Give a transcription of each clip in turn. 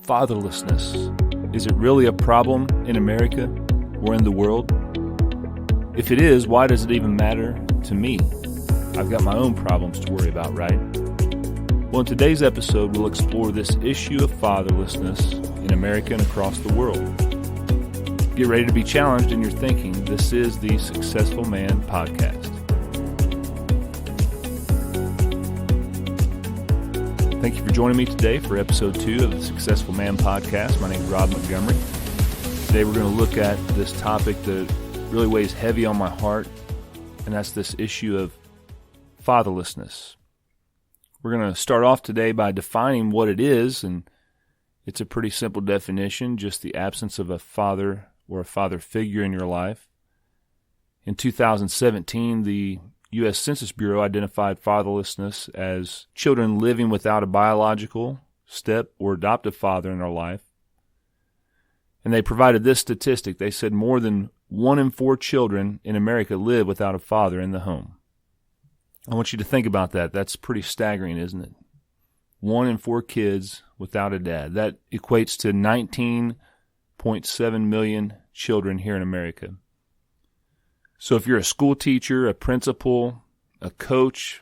Fatherlessness. Is it really a problem in America or in the world? If it is, why does it even matter to me? I've got my own problems to worry about, right? Well, in today's episode, we'll explore this issue of fatherlessness in America and across the world. Get ready to be challenged in your thinking. This is the Successful Man Podcast. Thank you for joining me today for episode 2 of the Successful Man Podcast. My name is Rob Montgomery. Today we're going to look at this topic that really weighs heavy on my heart, and that's this issue of fatherlessness. We're going to start off today by defining what it is, and it's a pretty simple definition, just the absence of a father or a father figure in your life. In 2017, the U.S. Census Bureau identified fatherlessness as children living without a biological, step, or adoptive father in their life. And they provided this statistic. They said more than 1 in 4 children in America live without a father in the home. I want you to think about that. That's pretty staggering, isn't it? 1 in 4 kids without a dad. That equates to 19.7 million children here in America. So if you're a school teacher, a principal, a coach,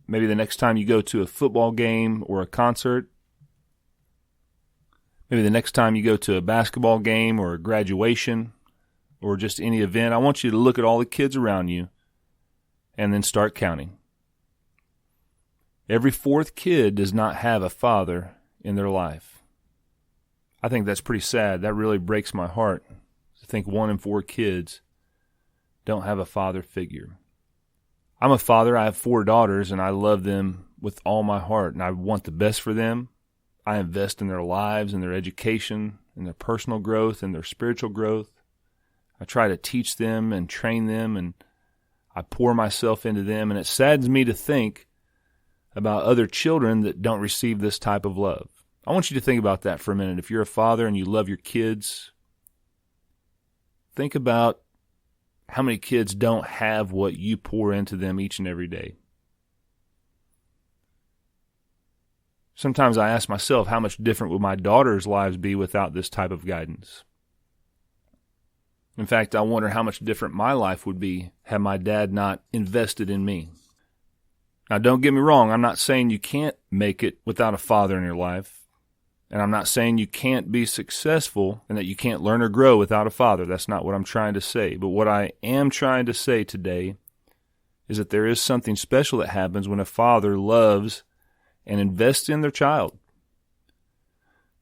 maybe the next time you go to a football game or a concert, maybe the next time you go to a basketball game or a graduation or just any event, I want you to look at all the kids around you and then start counting. Every 4th kid does not have a father in their life. I think that's pretty sad. That really breaks my heart to think 1 in 4 kids don't have a father figure. I'm a father. I have 4 daughters, and I love them with all my heart, and I want the best for them. I invest in their lives and their education and their personal growth and their spiritual growth. I try to teach them and train them, and I pour myself into them, and it saddens me to think about other children that don't receive this type of love. I want you to think about that for a minute. If you're a father and you love your kids, think about how many kids don't have what you pour into them each and every day. Sometimes I ask myself, how much different would my daughters' lives be without this type of guidance? In fact, I wonder how much different my life would be had my dad not invested in me. Now, don't get me wrong. I'm not saying you can't make it without a father in your life. And I'm not saying you can't be successful and that you can't learn or grow without a father. That's not what I'm trying to say. But what I am trying to say today is that there is something special that happens when a father loves and invests in their child.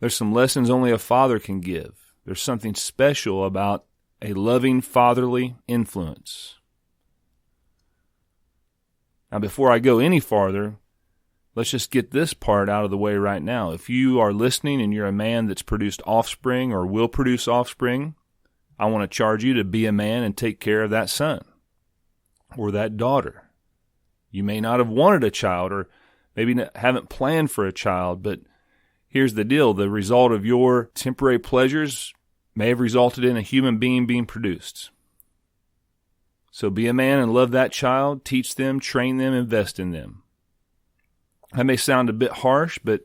There's some lessons only a father can give. There's something special about a loving fatherly influence. Now, before I go any farther, let's just get this part out of the way right now. If you are listening and you're a man that's produced offspring or will produce offspring, I want to charge you to be a man and take care of that son or that daughter. You may not have wanted a child or maybe haven't planned for a child, but here's the deal. The result of your temporary pleasures may have resulted in a human being being produced. So be a man and love that child, teach them, train them, invest in them. That may sound a bit harsh, but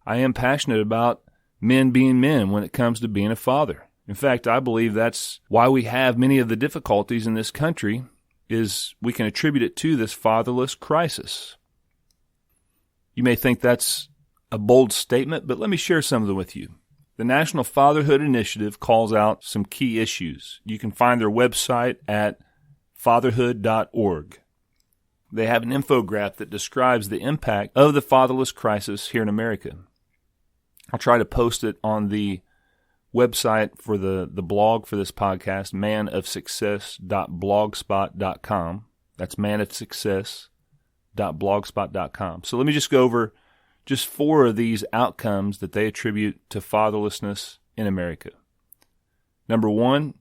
I am passionate about men being men when it comes to being a father. In fact, I believe that's why we have many of the difficulties in this country, is we can attribute it to this fatherless crisis. You may think that's a bold statement, but let me share some of them with you. The National Fatherhood Initiative calls out some key issues. You can find their website at fatherhood.org. They have an infographic that describes the impact of the fatherless crisis here in America. I'll try to post it on the website for the blog for this podcast, manofsuccess.blogspot.com. That's manofsuccess.blogspot.com. So let me just go over just 4 of these outcomes that they attribute to fatherlessness in America. Number 1,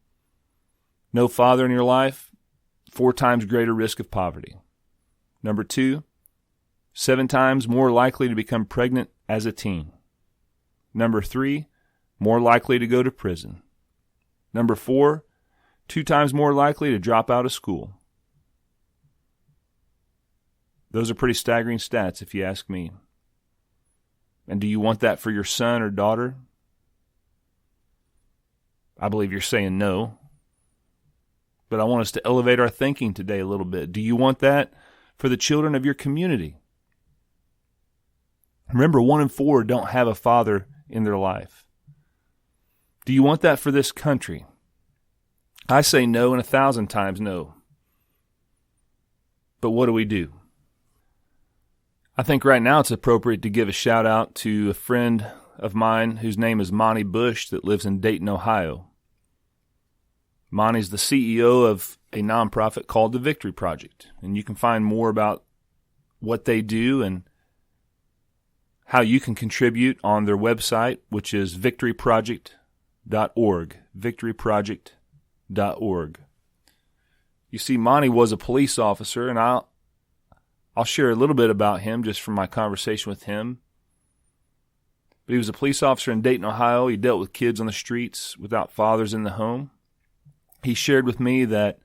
no father in your life, 4 times greater risk of poverty. Number 2, 7 times more likely to become pregnant as a teen. Number 3, more likely to go to prison. Number 4, 2 times more likely to drop out of school. Those are pretty staggering stats if you ask me. And do you want that for your son or daughter? I believe you're saying no. But I want us to elevate our thinking today a little bit. Do you want that for the children of your community? Remember, 1 in 4 don't have a father in their life. Do you want that for this country? I say no, and 1,000 times no. But what do? I think right now it's appropriate to give a shout out to a friend of mine whose name is Monty Bush that lives in Dayton, Ohio. Monty's the CEO of a nonprofit called the Victory Project, and you can find more about what they do and how you can contribute on their website, which is victoryproject.org, victoryproject.org. You see, Monty was a police officer, and I'll share a little bit about him just from my conversation with him. But he was a police officer in Dayton, Ohio. He dealt with kids on the streets without fathers in the home. He shared with me that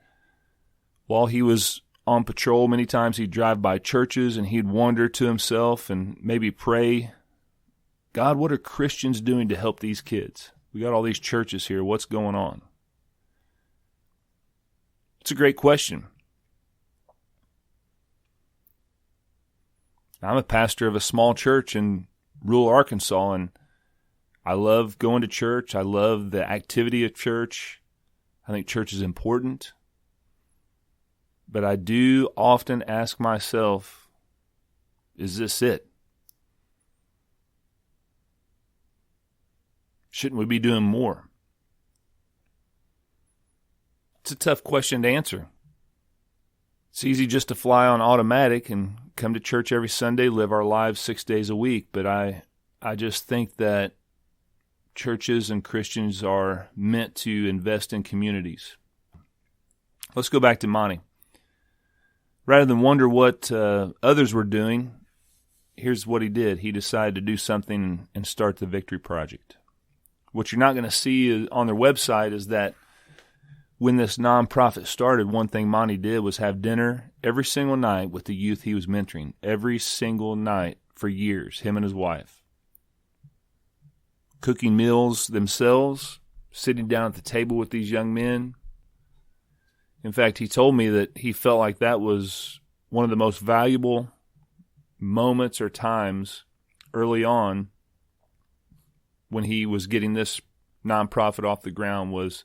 while he was on patrol, many times he'd drive by churches and he'd wonder to himself and maybe pray, God, what are Christians doing to help these kids? We got all these churches here. What's going on? It's a great question. I'm a pastor of a small church in rural Arkansas, and I love going to church. I love the activity of church. I think church is important. But I do often ask myself, is this it? Shouldn't we be doing more? It's a tough question to answer. It's easy just to fly on automatic and come to church every Sunday, live our lives 6 days a week. But I just think that churches and Christians are meant to invest in communities. Let's go back to Monty. Rather than wonder what others were doing, here's what he did. He decided to do something and start the Victory Project. What you're not going to see on their website is that when this nonprofit started, one thing Monty did was have dinner every single night with the youth he was mentoring. Every single night for years, him and his wife. Cooking meals themselves, sitting down at the table with these young men. In fact, he told me that he felt like that was one of the most valuable moments or times early on when he was getting this nonprofit off the ground, was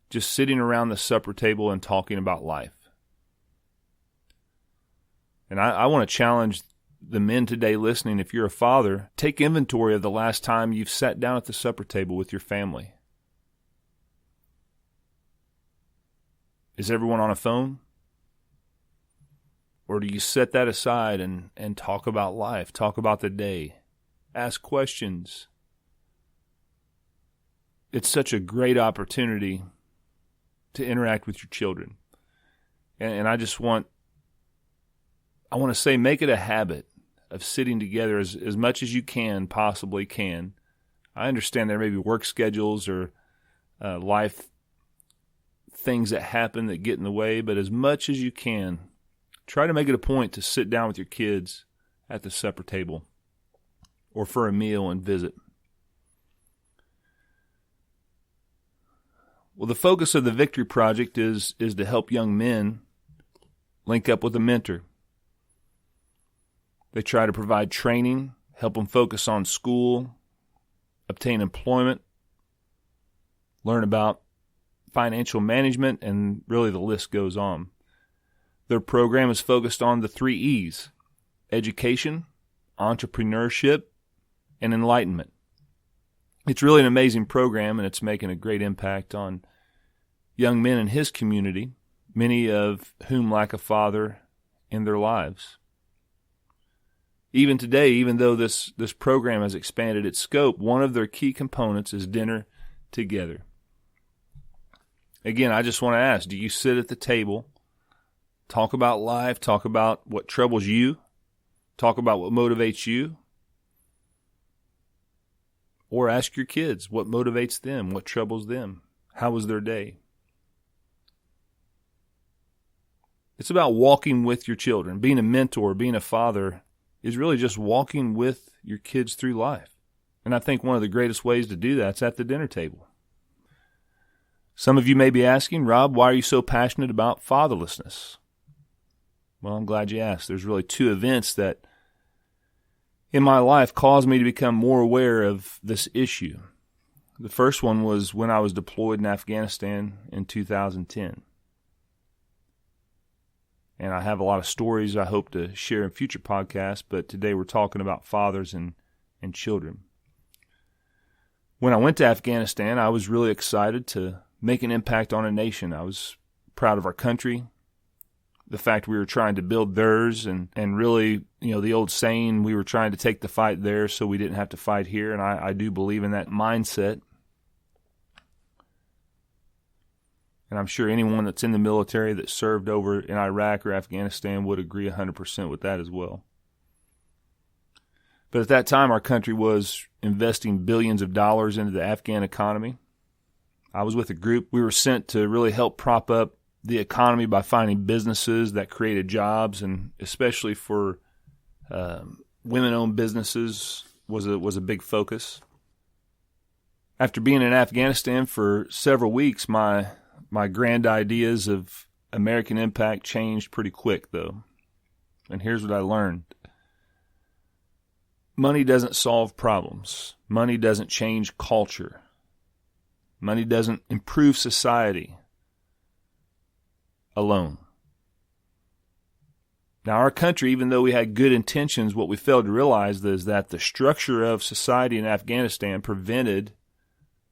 just sitting around the supper table and talking about life. And I want to challenge the men today listening, if you're a father, take inventory of the last time you've sat down at the supper table with your family. Is everyone on a phone? Or do you set that aside and talk about life, talk about the day, ask questions? It's such a great opportunity to interact with your children. And I want to say, make it a habit of sitting together as much as you possibly can. I understand there may be work schedules or life things that happen that get in the way, but as much as you can, try to make it a point to sit down with your kids at the supper table or for a meal and visit. Well, the focus of the Victory Project is to help young men link up with a mentor. They try to provide training, help them focus on school, obtain employment, learn about financial management, and really the list goes on. Their program is focused on the 3 E's: education, entrepreneurship, and enlightenment. It's really an amazing program, and it's making a great impact on young men in his community, many of whom lack a father in their lives. Even today, even though this program has expanded its scope, one of their key components is dinner together. Again, I just want to ask, do you sit at the table, talk about life, talk about what troubles you, talk about what motivates you? Or ask your kids what motivates them, what troubles them, how was their day? It's about walking with your children. Being a mentor, being a father, is really just walking with your kids through life. And I think one of the greatest ways to do that is at the dinner table. Some of you may be asking, Rob, why are you so passionate about fatherlessness? Well, I'm glad you asked. There's really two events that in my life caused me to become more aware of this issue. The first one was when I was deployed in Afghanistan in 2010. And I have a lot of stories I hope to share in future podcasts, but today we're talking about fathers and children. When I went to Afghanistan, I was really excited to make an impact on a nation. I was proud of our country, the fact we were trying to build theirs, and really, the old saying, we were trying to take the fight there so we didn't have to fight here, and I do believe in that mindset. And I'm sure anyone that's in the military that served over in Iraq or Afghanistan would agree 100% with that as well. But at that time, our country was investing billions of dollars into the Afghan economy. I was with a group. We were sent to really help prop up the economy by finding businesses that created jobs, and especially for women-owned businesses was a big focus. After being in Afghanistan for several weeks, my grand ideas of American impact changed pretty quick, though. And here's what I learned. Money doesn't solve problems. Money doesn't change culture. Money doesn't improve society alone. Now, our country, even though we had good intentions, what we failed to realize is that the structure of society in Afghanistan prevented,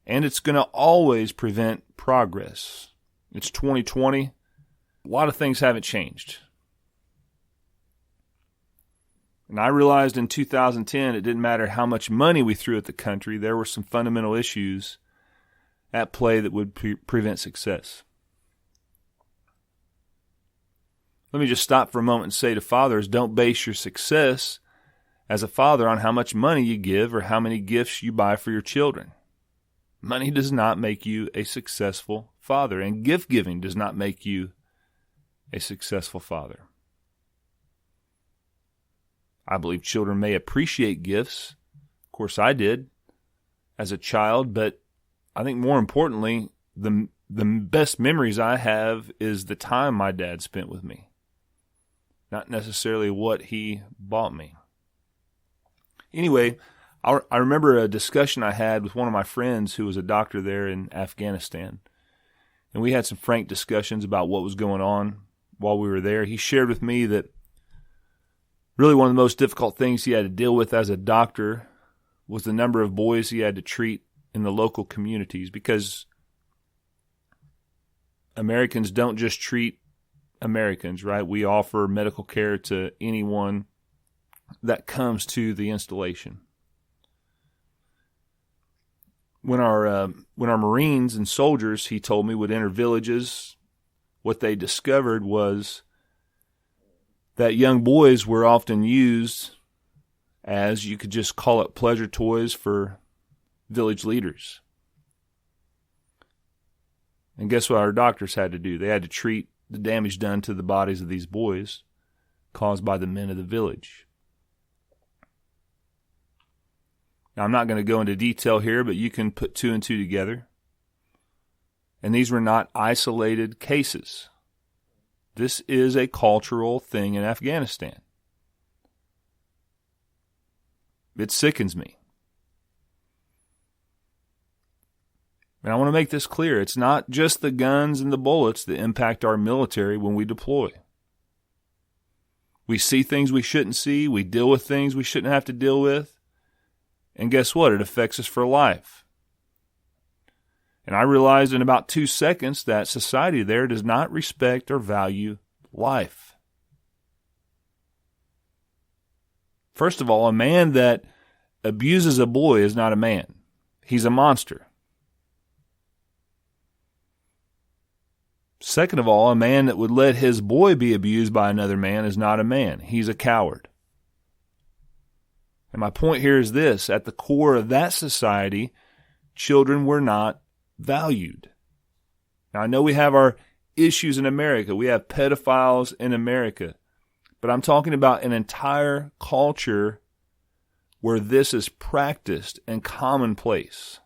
and it's going to always prevent, progress. It's 2020. A lot of things haven't changed. And I realized in 2010 it didn't matter how much money we threw at the country, there were some fundamental issues at play that would prevent success. Let me just stop for a moment and say to fathers, don't base your success as a father on how much money you give or how many gifts you buy for your children. Money does not make you a successful father, and gift giving does not make you a successful father. I believe children may appreciate gifts. Of course, I did as a child, but I think more importantly, the best memories I have is the time my dad spent with me, not necessarily what he bought me. Anyway, I remember a discussion I had with one of my friends who was a doctor there in Afghanistan, and we had some frank discussions about what was going on while we were there. He shared with me that really one of the most difficult things he had to deal with as a doctor was the number of boys he had to treat in the local communities, because Americans don't just treat Americans, right? We offer medical care to anyone that comes to the installation. When our Marines and soldiers, he told me, would enter villages, what they discovered was that young boys were often used as, you could just call it, pleasure toys for village leaders. And guess what our doctors had to do? They had to treat the damage done to the bodies of these boys caused by the men of the village. Now, I'm not going to go into detail here, but you can put two and two together. And these were not isolated cases. This is a cultural thing in Afghanistan. It sickens me. And I want to make this clear. It's not just the guns and the bullets that impact our military when we deploy. We see things we shouldn't see. We deal with things we shouldn't have to deal with. And guess what? It affects us for life. And I realized in about 2 seconds that society there does not respect or value life. First of all, a man that abuses a boy is not a man. He's a monster. Second of all, a man that would let his boy be abused by another man is not a man. He's a coward. And my point here is this: at the core of that society, children were not valued. Now, I know we have our issues in America. We have pedophiles in America. But I'm talking about an entire culture where this is practiced and commonplace.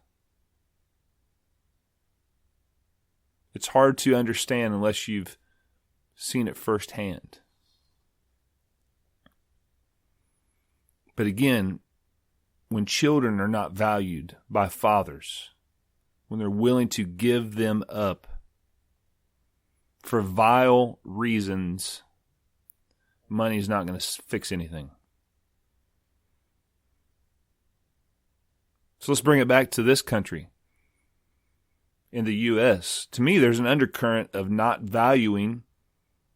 It's hard to understand unless you've seen it firsthand. But again, when children are not valued by fathers, when they're willing to give them up for vile reasons, money is not going to fix anything. So let's bring it back to this country. In the U.S., to me, there's an undercurrent of not valuing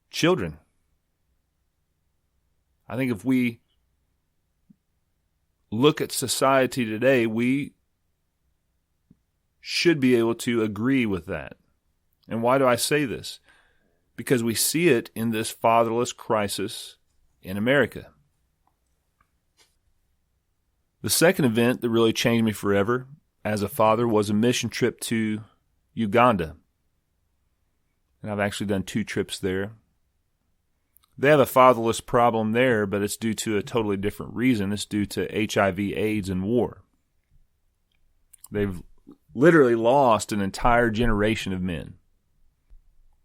children. I think if we look at society today, we should be able to agree with that. And why do I say this? Because we see it in this fatherless crisis in America. The second event that really changed me forever as a father was a mission trip to Uganda. And I've actually done 2 trips there. They have a fatherless problem there, but it's due to a totally different reason. It's due to HIV, AIDS, and war. They've literally lost an entire generation of men.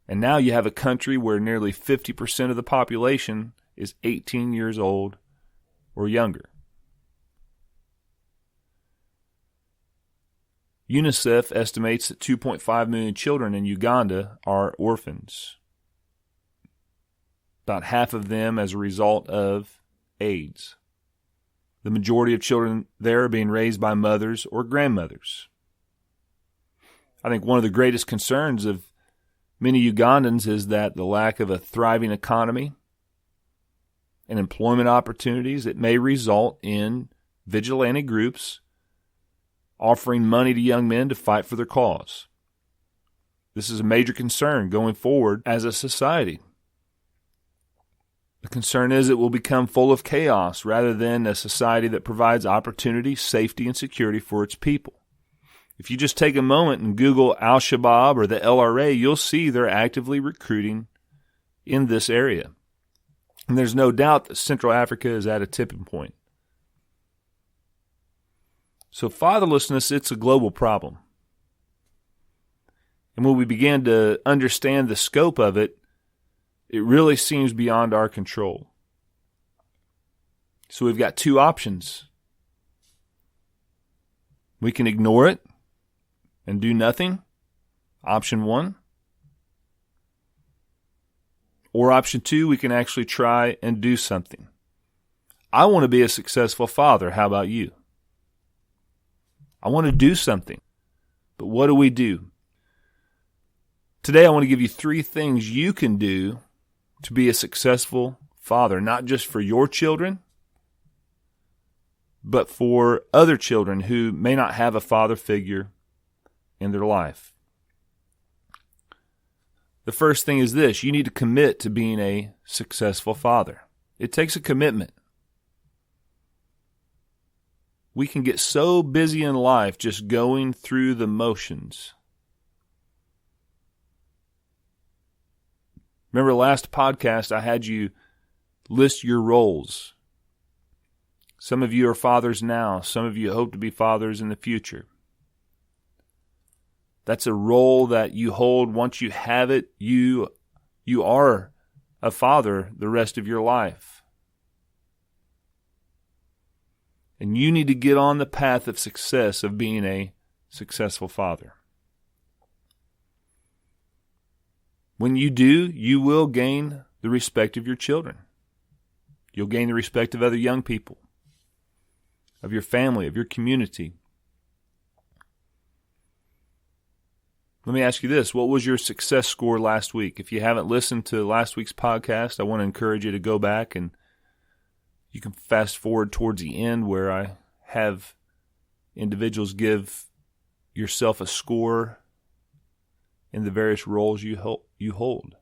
And now you have a country where nearly 50% of the population is 18 years old or younger. UNICEF estimates that 2.5 million children in Uganda are orphans. About half of them as a result of AIDS. The majority of children there are being raised by mothers or grandmothers. I think one of the greatest concerns of many Ugandans is that the lack of a thriving economy and employment opportunities, it may result in vigilante groups offering money to young men to fight for their cause. This is a major concern going forward as a society. The concern is it will become full of chaos rather than a society that provides opportunity, safety, and security for its people. If you just take a moment and Google Al-Shabaab or the LRA, you'll see they're actively recruiting in this area. And there's no doubt that Central Africa is at a tipping point. So fatherlessness, it's a global problem. And when we begin to understand the scope of it, it really seems beyond our control. So we've got 2 options. We can ignore it and do nothing, option 1. Or option 2, we can actually try and do something. I want to be a successful father. How about you? I want to do something. But what do we do? Today I want to give you 3 things you can do to be a successful father, not just for your children, but for other children who may not have a father figure in their life. The first thing is this: you need to commit to being a successful father. It takes a commitment. We can get so busy in life just going through the motions. Remember last podcast I had you list your roles. Some of you are fathers now. Some of you hope to be fathers in the future. That's a role that you hold. Once you have it, you are a father the rest of your life. And you need to get on the path of success of being a successful father. When you do, you will gain the respect of your children. You'll gain the respect of other young people, of your family, of your community. Let me ask you this. What was your success score last week? If you haven't listened to last week's podcast, I want to encourage you to go back, and you can fast forward towards the end where I have individuals give yourself a score in the various roles you hold.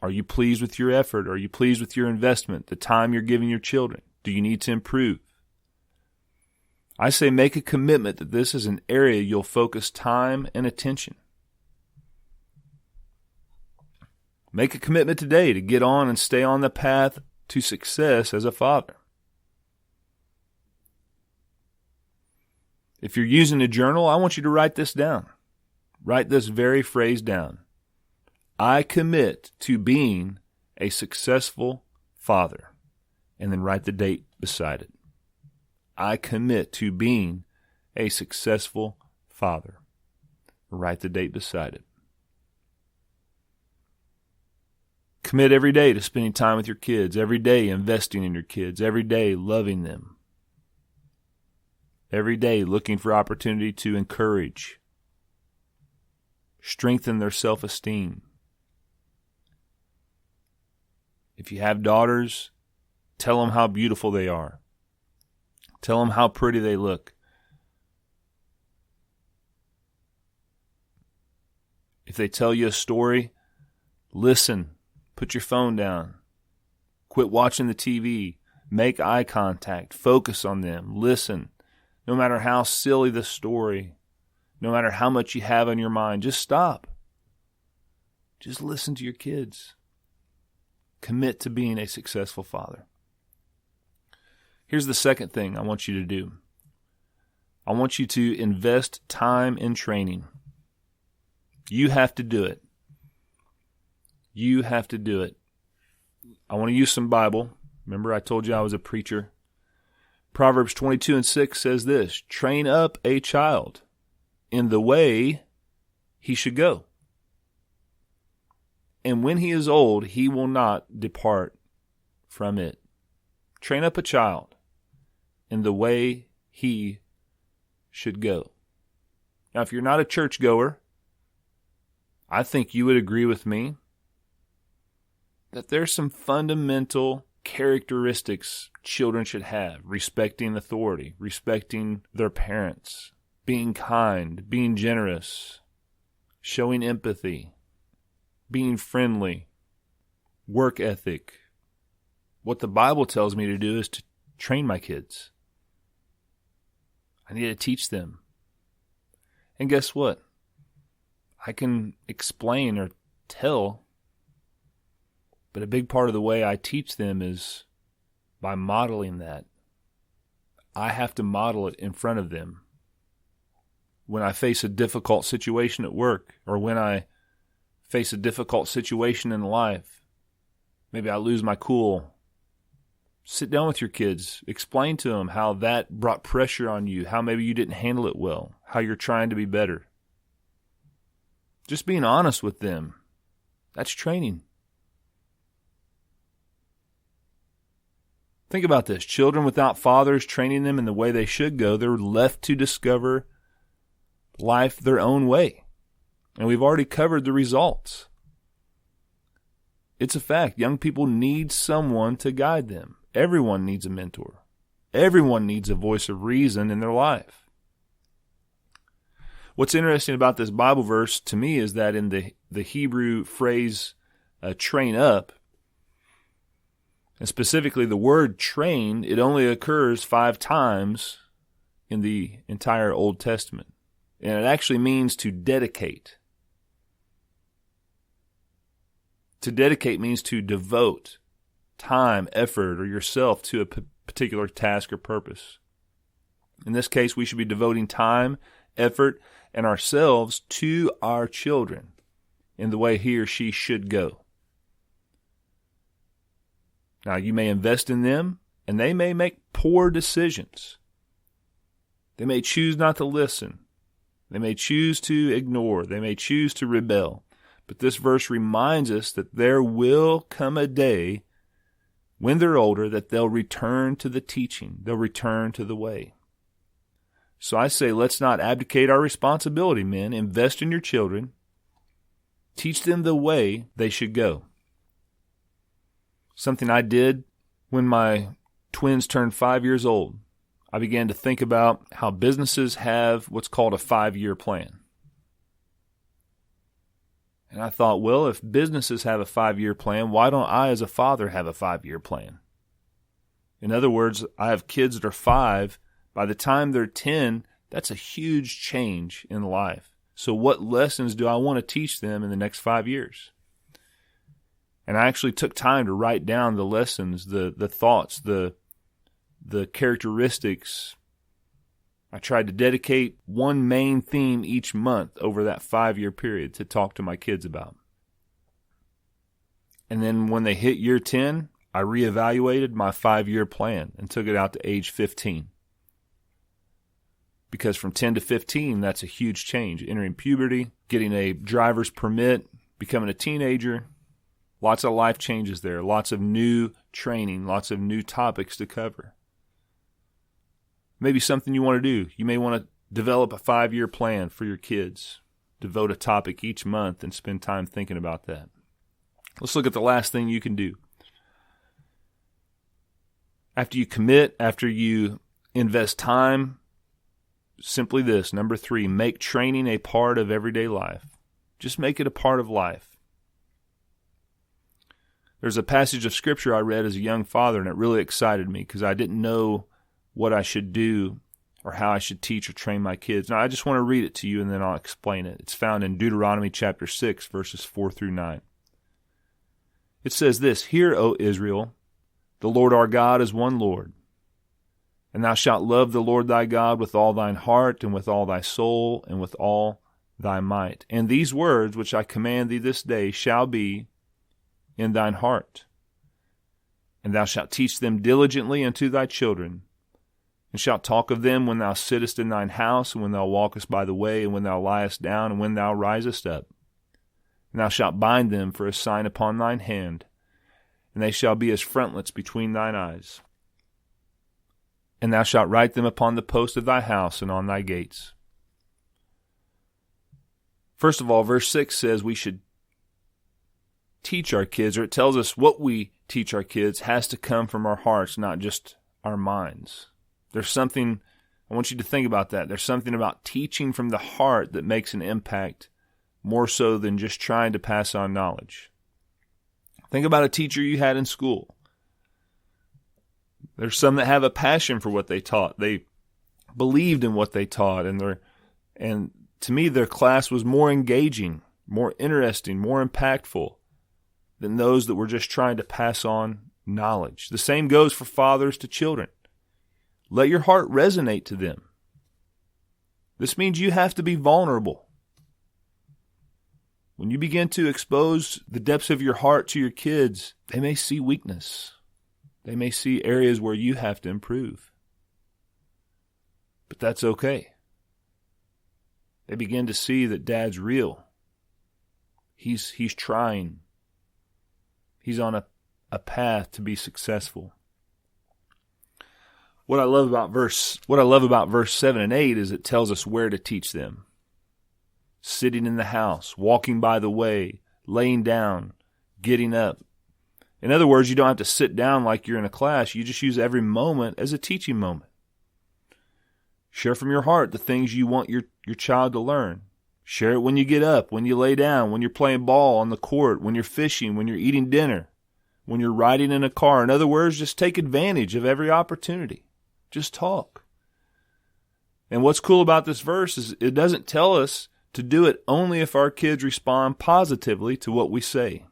Are you pleased with your effort? Are you pleased with your investment, the time you're giving your children? Do you need to improve? I say make a commitment that this is an area you'll focus time and attention. Make a commitment today to get on and stay on the path to success as a father. If you're using a journal, I want you to write this down. Write this very phrase down. I commit to being a successful father. And then write the date beside it. I commit to being a successful father. Write the date beside it. Commit every day to spending time with your kids, every day investing in your kids, every day loving them, every day looking for opportunity to encourage, strengthen their self-esteem. If you have daughters, tell them how beautiful they are. Tell them how pretty they look. If they tell you a story, listen. Put your phone down. Quit watching the TV. Make eye contact. Focus on them. Listen. No matter how silly the story, no matter how much you have on your mind, just stop. Just listen to your kids. Commit to being a successful father. Here's the second thing I want you to do. I want you to invest time in training. You have to do it. You have to do it. I want to use some Bible. Remember, I told you I was a preacher. Proverbs 22:6 says this, train up a child in the way he should go. And when he is old, he will not depart from it. Train up a child in the way he should go. Now, if you're not a churchgoer, I think you would agree with me that there's some fundamental characteristics children should have. Respecting authority, respecting their parents, being kind, being generous, showing empathy, being friendly, work ethic. What the Bible tells me to do is to train my kids. I need to teach them. And guess what? I can explain or tell, but a big part of the way I teach them is by modeling that. I have to model it in front of them. When I face a difficult situation at work, or when I face a difficult situation in life, maybe I lose my cool, sit down with your kids, explain to them how that brought pressure on you, how maybe you didn't handle it well, how you're trying to be better. Just being honest with them, that's training. Think about this. Children without fathers training them in the way they should go, they're left to discover life their own way. And we've already covered the results. It's a fact. Young people need someone to guide them. Everyone needs a mentor. Everyone needs a voice of reason in their life. What's interesting about this Bible verse to me is that in the Hebrew phrase, train up, and specifically the word train, it only occurs 5 times in the entire Old Testament. And it actually means to dedicate. To dedicate means to devote time, effort, or yourself to a particular task or purpose. In this case, we should be devoting time, effort, and ourselves to our children in the way he or she should go. Now, you may invest in them, and they may make poor decisions. They may choose not to listen. They may choose to ignore. They may choose to rebel. But this verse reminds us that there will come a day when they're older that they'll return to the teaching. They'll return to the way. So I say, let's not abdicate our responsibility, men. Invest in your children. Teach them the way they should go. Something I did when my twins turned 5 years old. I began to think about how businesses have what's called a 5-year plan. And I thought, well, if businesses have a 5-year plan, why don't I as a father have a 5-year plan? In other words, I have kids that are 5. By the time they're 10, that's a huge change in life. So what lessons do I want to teach them in the next 5 years? And I actually took time to write down the lessons, the thoughts, the characteristics, I tried to dedicate one main theme each month over that 5-year period to talk to my kids about. And then when they hit year 10, I reevaluated my 5-year plan and took it out to age 15. Because from 10 to 15, that's a huge change. Entering puberty, getting a driver's permit, becoming a teenager, lots of life changes there, lots of new training, lots of new topics to cover. Maybe something you want to do. You may want to develop a 5-year plan for your kids. Devote a topic each month and spend time thinking about that. Let's look at the last thing you can do. After you commit, after you invest time, simply this, number 3, make training a part of everyday life. Just make it a part of life. There's a passage of Scripture I read as a young father, and it really excited me because I didn't know what I should do or how I should teach or train my kids. Now, I just want to read it to you, and then I'll explain it. It's found in Deuteronomy chapter 6, verses 4 through 9. It says this, "Hear, O Israel, the Lord our God is one Lord. And thou shalt love the Lord thy God with all thine heart, and with all thy soul, and with all thy might. And these words which I command thee this day shall be in thine heart. And thou shalt teach them diligently unto thy children, and shalt talk of them when thou sittest in thine house, and when thou walkest by the way, and when thou liest down, and when thou risest up. And thou shalt bind them for a sign upon thine hand, and they shall be as frontlets between thine eyes. And thou shalt write them upon the post of thy house and on thy gates." First of all, verse 6 says we should teach our kids, or it tells us what we teach our kids has to come from our hearts, not just our minds. There's something, I want you to think about that. There's something about teaching from the heart that makes an impact more so than just trying to pass on knowledge. Think about a teacher you had in school. There's some that have a passion for what they taught. They believed in what they taught, and to me, their class was more engaging, more interesting, more impactful than those that were just trying to pass on knowledge. The same goes for fathers to children. Let your heart resonate to them. This means you have to be vulnerable. When you begin to expose the depths of your heart to your kids, they may see weakness. They may see areas where you have to improve. But that's okay. They begin to see that Dad's real. He's trying. He's on a path to be successful. What I love about verse 7 and 8 is it tells us where to teach them. Sitting in the house, walking by the way, laying down, getting up. In other words, you don't have to sit down like you're in a class. You just use every moment as a teaching moment. Share from your heart the things you want your child to learn. Share it when you get up, when you lay down, when you're playing ball on the court, when you're fishing, when you're eating dinner, when you're riding in a car. In other words, just take advantage of every opportunity. Just talk. And what's cool about this verse is it doesn't tell us to do it only if our kids respond positively to what we say.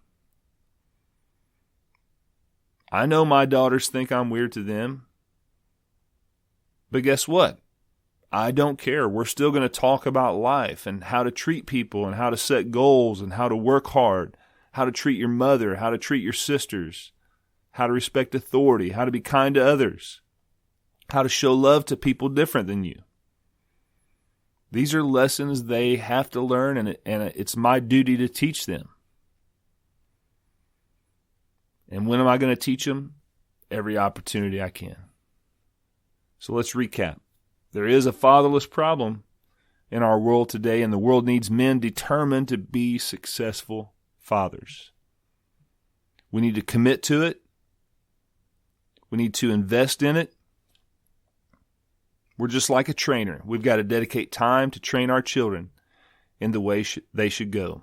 I know my daughters think I'm weird to them. But guess what? I don't care. We're still going to talk about life and how to treat people and how to set goals and how to work hard, how to treat your mother, how to treat your sisters, how to respect authority, how to be kind to others, how to show love to people different than you. These are lessons they have to learn, and it's my duty to teach them. And when am I going to teach them? Every opportunity I can. So let's recap. There is a fatherless problem in our world today, and the world needs men determined to be successful fathers. We need to commit to it. We need to invest in it. We're just like a trainer. We've got to dedicate time to train our children in the way they should go.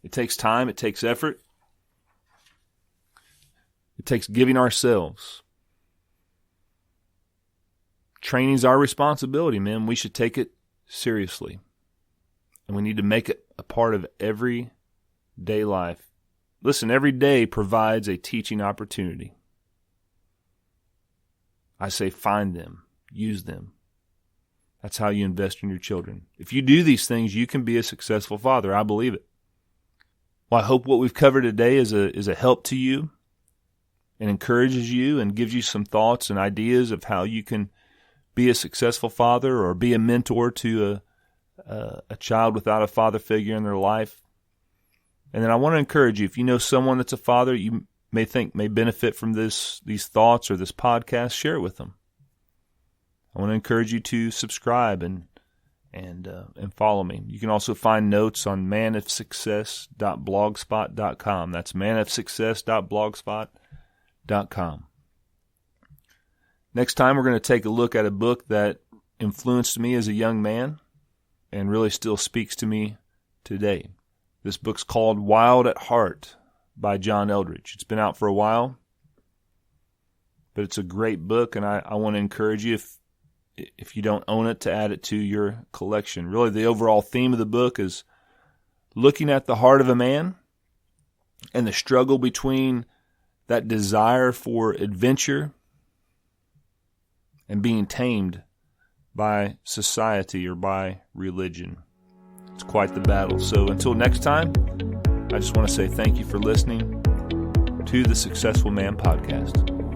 It takes time. It takes effort. It takes giving ourselves. Training's our responsibility, man. We should take it seriously. And we need to make it a part of everyday life. Listen, every day provides a teaching opportunity. I say find them, use them. That's how you invest in your children. If you do these things, you can be a successful father. I believe it. Well, I hope what we've covered today is a help to you and encourages you and gives you some thoughts and ideas of how you can be a successful father or be a mentor to a child without a father figure in their life. And then I want to encourage you, if you know someone that's a father you may think may benefit from these thoughts or this podcast, share it with them. I want to encourage you to subscribe and follow me. You can also find notes on manofsuccess.blogspot.com. That's manofsuccess.blogspot.com. Next time, we're going to take a look at a book that influenced me as a young man and really still speaks to me today. This book's called Wild at Heart by John Eldredge. It's been out for a while, but it's a great book, and I want to encourage you, if you don't own it, to add it to your collection. Really, the overall theme of the book is looking at the heart of a man and the struggle between that desire for adventure and being tamed by society or by religion. It's quite the battle. So until next time, I just want to say thank you for listening to the Successful Man Podcast.